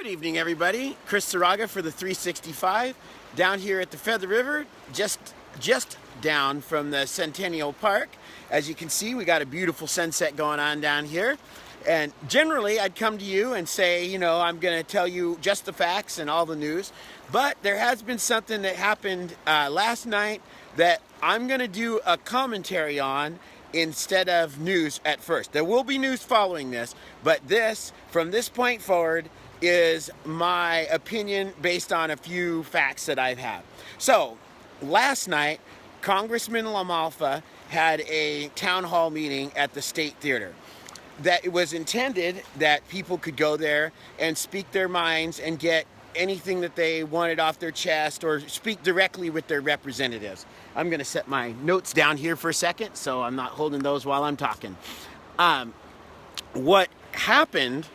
Good evening, everybody. Chris Saraga for the 365 down here at the Feather River, just down from the Centennial Park. As you can see, we got a beautiful sunset going on down here. And generally, I'd come to you and say, you know, I'm going to tell you just the facts and all the news. But there has been something that happened last night that I'm going to do a commentary on instead of news at first. There will be news following this, but this, from this point forward, is my opinion based on a few facts that I've had. So, last night, Congressman LaMalfa had a town hall meeting at the State Theater. That it was intended that people could go there and speak their minds and get anything that they wanted off their chest or speak directly with their representatives. I'm going to set my notes down here for a second so I'm not holding those while I'm talking. What happened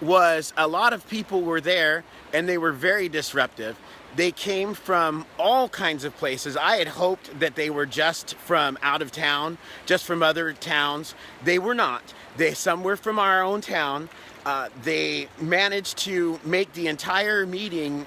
was a lot of people were there and they were very disruptive. They came from all kinds of places. I had hoped that they were just from out of town, just from other towns. They were not. Some were from our own town. They managed to make the entire meeting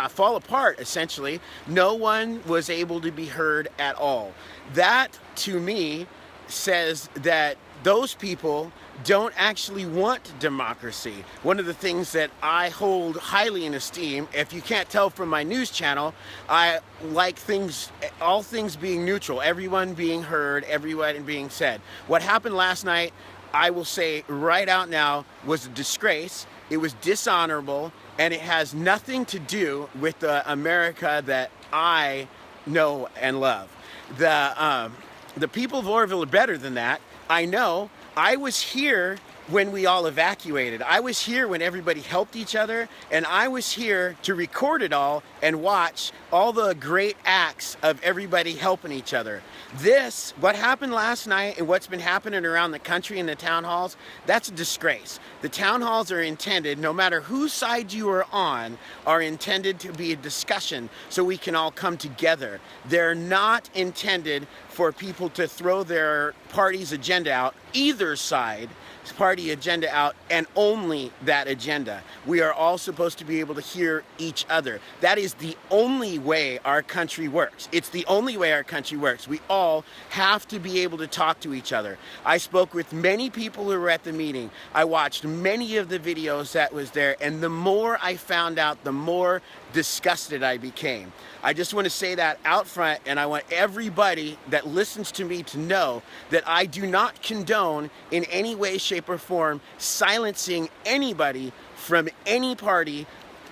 fall apart, essentially. No one was able to be heard at all. That, to me, says that those people don't actually want democracy. One of the things that I hold highly in esteem, if you can't tell from my news channel, I like things, all things being neutral, everyone being heard, everyone being said. What happened last night, I will say right out now, was a disgrace. It was dishonorable, and it has nothing to do with the America that I know and love. The people of Oroville are better than that. I know. I was here when we all evacuated. I was here when everybody helped each other, and I was here to record it all and watch all the great acts of everybody helping each other. This, what happened last night and what's been happening around the country in the town halls, that's a disgrace. The town halls are intended, no matter whose side you are on, are intended to be a discussion so we can all come together. They're not intended for people to throw their party's agenda out, either side party agenda out, and only that agenda. We are all supposed to be able to hear each other. That is the only way our country works. It's the only way our country works. We all have to be able to talk to each other. I spoke with many people who were at the meeting. I watched many of the videos that was there, and the more I found out, the more disgusted I became. I just want to say that out front, and I want everybody that listens to me to know that I do not condone in any way, shape, or form silencing anybody from any party,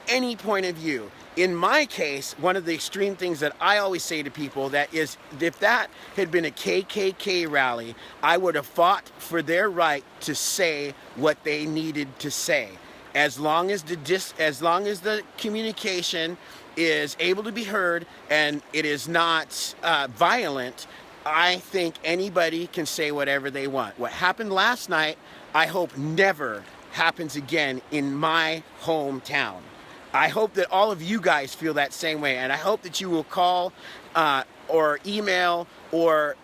any point of view. In my case, one of the extreme things that I always say to people that is, if that had been a KKK rally, I would have fought for their right to say what they needed to say. As long as the communication is able to be heard and it is not violent, I think anybody can say whatever they want. What happened last night, I hope never happens again in my hometown. I hope that all of you guys feel that same way, and I hope that you will call or email or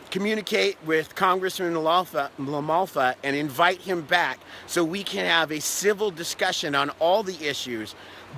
communicate with Congressman LaMalfa and invite him back so we can have a civil discussion on all the issues,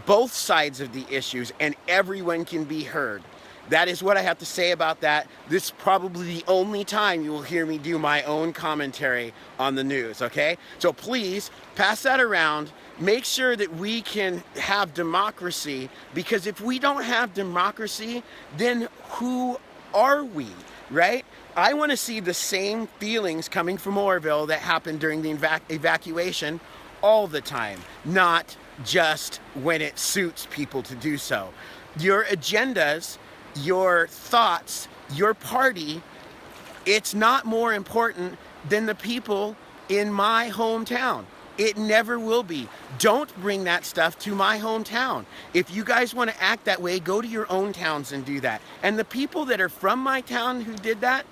both sides of the issues, and everyone can be heard. That is what I have to say about that. This is probably the only time you will hear me do my own commentary on the news, okay? So please pass that around. Make sure that we can have democracy, because if we don't have democracy, then who are we? Right? I want to see the same feelings coming from Oroville that happened during the evacuation all the time, not just when it suits people to do so. Your agendas, your thoughts, your party, it's not more important than the people in my hometown. It never will be. Don't bring that stuff to my hometown. If you guys want to act that way, go to your own towns and do that. And the people that are from my town who did that,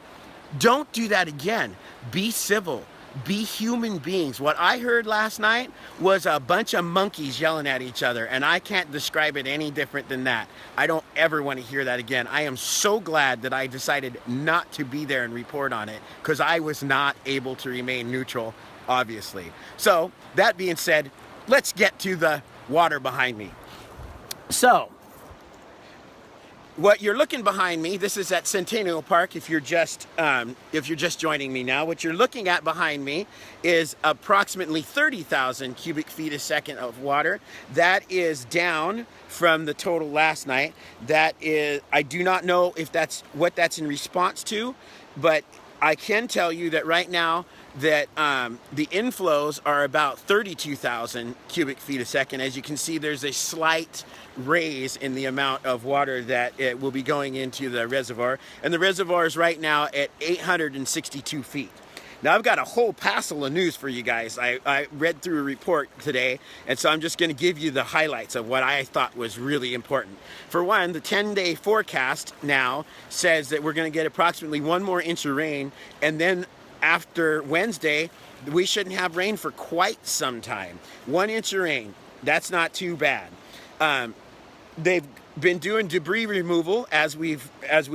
don't do that again. Be civil. Be human beings. What I heard last night was a bunch of monkeys yelling at each other, and I can't describe it any different than that. I don't ever want to hear that again. I am so glad that I decided not to be there and report on it, because I was not able to remain neutral, obviously. So, that being said, let's get to the water behind me. So, what you're looking behind me, this is at Centennial Park. If you're just joining me now, what you're looking at behind me is approximately 30,000 cubic feet a second of water. That is down from the total last night. That is, I do not know if that's what that's in response to, but I can tell you that right now that the inflows are about 32,000 cubic feet a second. As you can see, there's a slight raise in the amount of water that it will be going into the reservoir. And the reservoir is right now at 862 feet. Now, I've got a whole passel of news for you guys. I read through a report today, and so I'm just going to give you the highlights of what I thought was really important. For one, the 10-day forecast now says that we're going to get approximately 1 more inch of rain, and then after Wednesday, we shouldn't have rain for quite some time. 1 inch of rain, that's not too bad. They've been doing debris removal, as we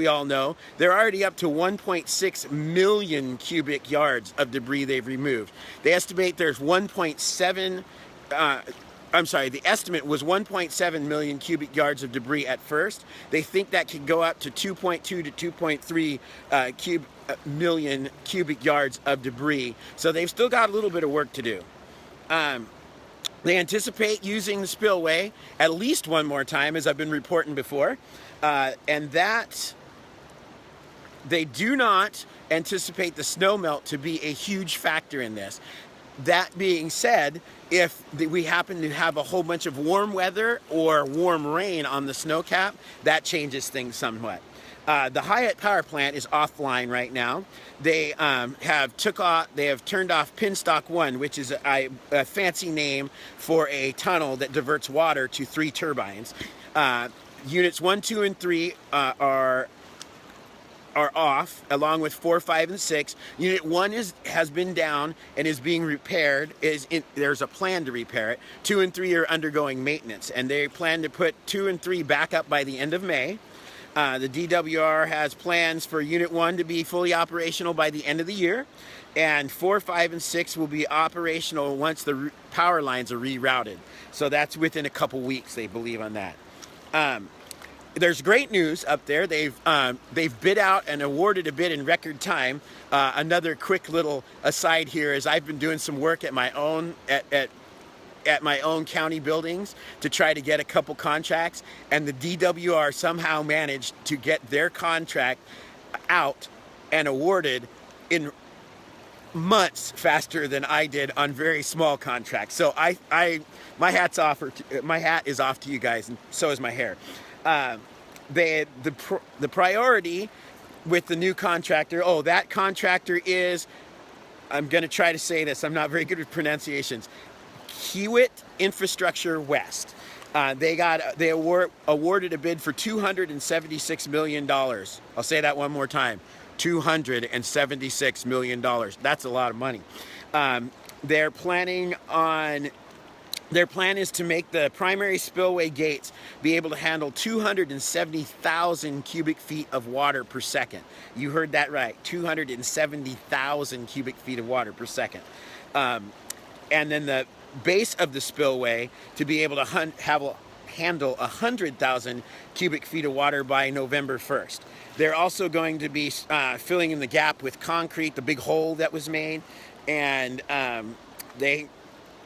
all know. They're already up to 1.6 million cubic yards of debris they've removed. They estimate there's the estimate was 1.7 million cubic yards of debris at first. They think that could go up to 2.2 to 2.3 million cubic yards of debris. So they've still got a little bit of work to do. They anticipate using the spillway at least one more time, as I've been reporting before, and that they do not anticipate the snow melt to be a huge factor in this. That being said, if we happen to have a whole bunch of warm weather or warm rain on the snow cap, that changes things somewhat. The Hyatt power plant is offline right now. They have turned off Pinstock 1, which is a fancy name for a tunnel that diverts water to 3 turbines. Units 1, 2, and 3 are off, along with 4, 5, and 6. Unit 1 has been down and is being repaired. There's a plan to repair it. 2 and 3 are undergoing maintenance, and they plan to put 2 and 3 back up by the end of May. The DWR has plans for Unit 1 to be fully operational by the end of the year, and 4, 5, and 6 will be operational once the power lines are rerouted. So that's within a couple weeks, they believe on that. There's great news up there. They've bid out and awarded a bid in record time. Another quick little aside here is I've been doing some work at my own at my own county buildings to try to get a couple contracts, and the DWR somehow managed to get their contract out and awarded in months faster than I did on very small contracts. So my hat is off to you guys, and so is my hair. The priority with the new contractor, that contractor is, I'm going to try to say this, I'm not very good with pronunciations, Kiewit Infrastructure West. They awarded a bid for $276 million. I'll say that one more time. $276 million. That's a lot of money. Their plan is to make the primary spillway gates be able to handle 270,000 cubic feet of water per second. You heard that right, 270,000 cubic feet of water per second. And then the base of the spillway to be able to handle 100,000 cubic feet of water by November 1st. They're also going to be filling in the gap with concrete, the big hole that was made, and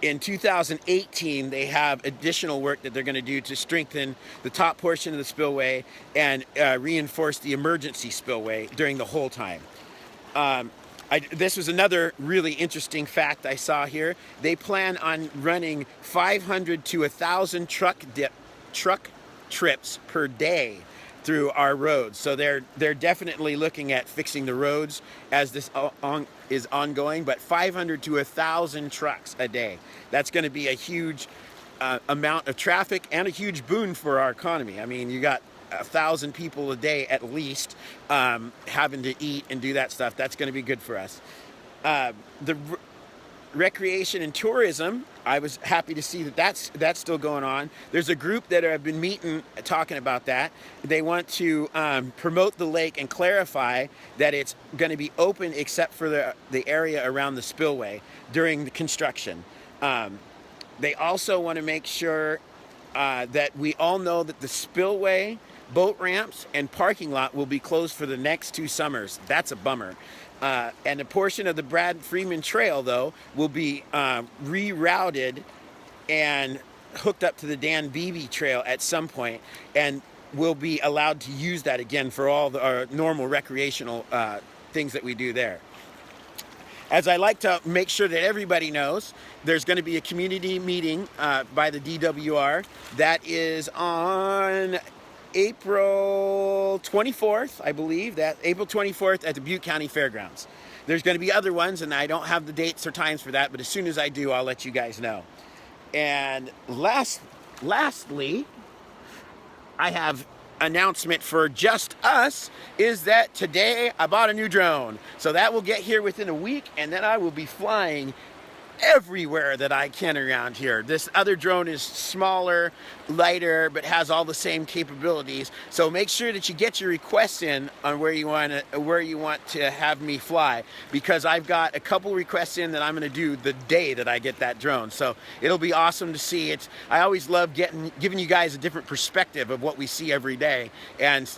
in 2018, they have additional work that they're going to do to strengthen the top portion of the spillway and reinforce the emergency spillway during the whole time. This was another really interesting fact I saw here. They plan on running 500 to 1,000 truck trips per day through our roads. So they're definitely looking at fixing the roads as this is ongoing, but 500 to 1,000 trucks a day. That's going to be a huge amount of traffic and a huge boon for our economy. I mean, you got 1,000 people a day at least having to eat and do that stuff. That's going to be good for us. The recreation and tourism, I was happy to see that that's still going on. There's a group that have been meeting talking about that. They want to promote the lake and clarify that it's going to be open except for the area around the spillway during the construction. They also want to make sure that we all know that the spillway, boat ramps, and parking lot will be closed for the next 2 summers. That's a bummer. And a portion of the Brad Freeman Trail, though, will be rerouted and hooked up to the Dan Beebe Trail at some point, and we'll be allowed to use that again for all our normal recreational things that we do there. As I like to make sure that everybody knows, there's going to be a community meeting by the DWR that is on April 24th, I believe, that April 24th at the Butte County Fairgrounds. There's going to be other ones, and I don't have the dates or times for that, but as soon as I do, I'll let you guys know. And lastly, I have announcement for just us is that today I bought a new drone. So that will get here within a week, and then I will be flying everywhere that I can around here. This other drone is smaller, lighter, but has all the same capabilities. So make sure that you get your requests in on where you want to have me fly, because I've got a couple requests in that I'm going to do the day that I get that drone. So it'll be awesome to see. I always love giving you guys a different perspective of what we see every day, and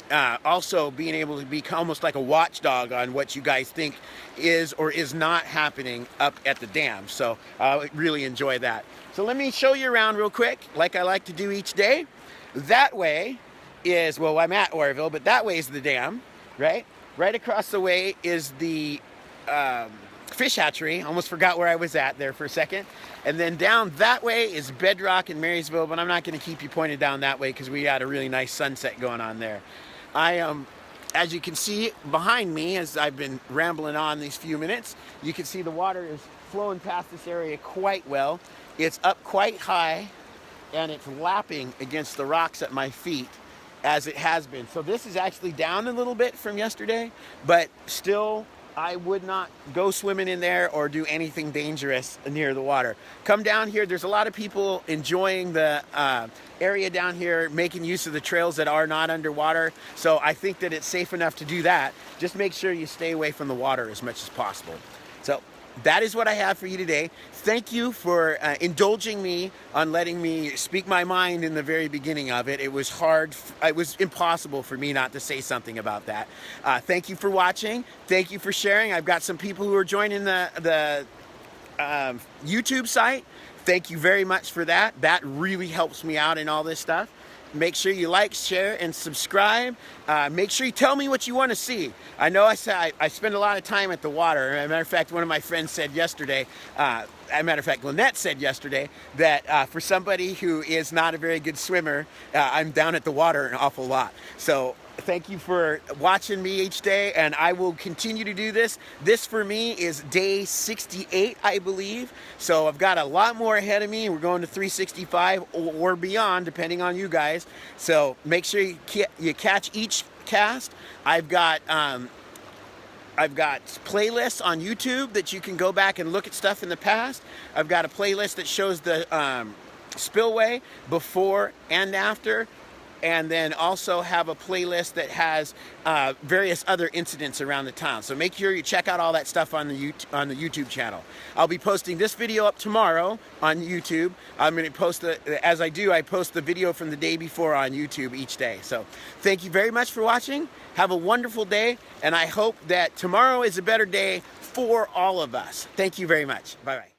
also being able to be almost like a watchdog on what you guys think is or is not happening up at the dam. So I really enjoy that. So let me show you around real quick, like I like to do each day. That way is, well, I'm at Oroville, but that way is the dam, right? Right across the way is the fish hatchery. Almost forgot where I was at there for a second. And then down that way is Bedrock in Marysville, but I'm not going to keep you pointed down that way because we got a really nice sunset going on there. As you can see behind me, as I've been rambling on these few minutes, you can see the water is flowing past this area quite well. It's up quite high, and it's lapping against the rocks at my feet as it has been. So this is actually down a little bit from yesterday, but still I would not go swimming in there or do anything dangerous near the water. Come down here. There's a lot of people enjoying the area down here, making use of the trails that are not underwater. So I think that it's safe enough to do that. Just make sure you stay away from the water as much as possible. So that is what I have for you today. Thank you for indulging me on letting me speak my mind in the very beginning of it. It was hard. It was impossible for me not to say something about that. Thank you for watching. Thank you for sharing. I've got some people who are joining the YouTube site. Thank you very much for that. That really helps me out in all this stuff. Make sure you like, share, and subscribe. Make sure you tell me what you want to see. I know I spend a lot of time at the water. As a matter of fact, one of my friends said yesterday, as a matter of fact, Lynette said yesterday, that for somebody who is not a very good swimmer, I'm down at the water an awful lot. So thank you for watching me each day, and I will continue to do this. This for me is day 68, I believe. So I've got a lot more ahead of me. We're going to 365 or beyond, depending on you guys. So make sure you catch each cast. I've got playlists on YouTube that you can go back and look at stuff in the past. I've got a playlist that shows the spillway before and after, and then also have a playlist that has various other incidents around the town. So make sure you check out all that stuff on the YouTube channel. I'll be posting this video up tomorrow on YouTube. I'm going to post as I do, I post the video from the day before on YouTube each day. So thank you very much for watching. Have a wonderful day, and I hope that tomorrow is a better day for all of us. Thank you very much. Bye-bye.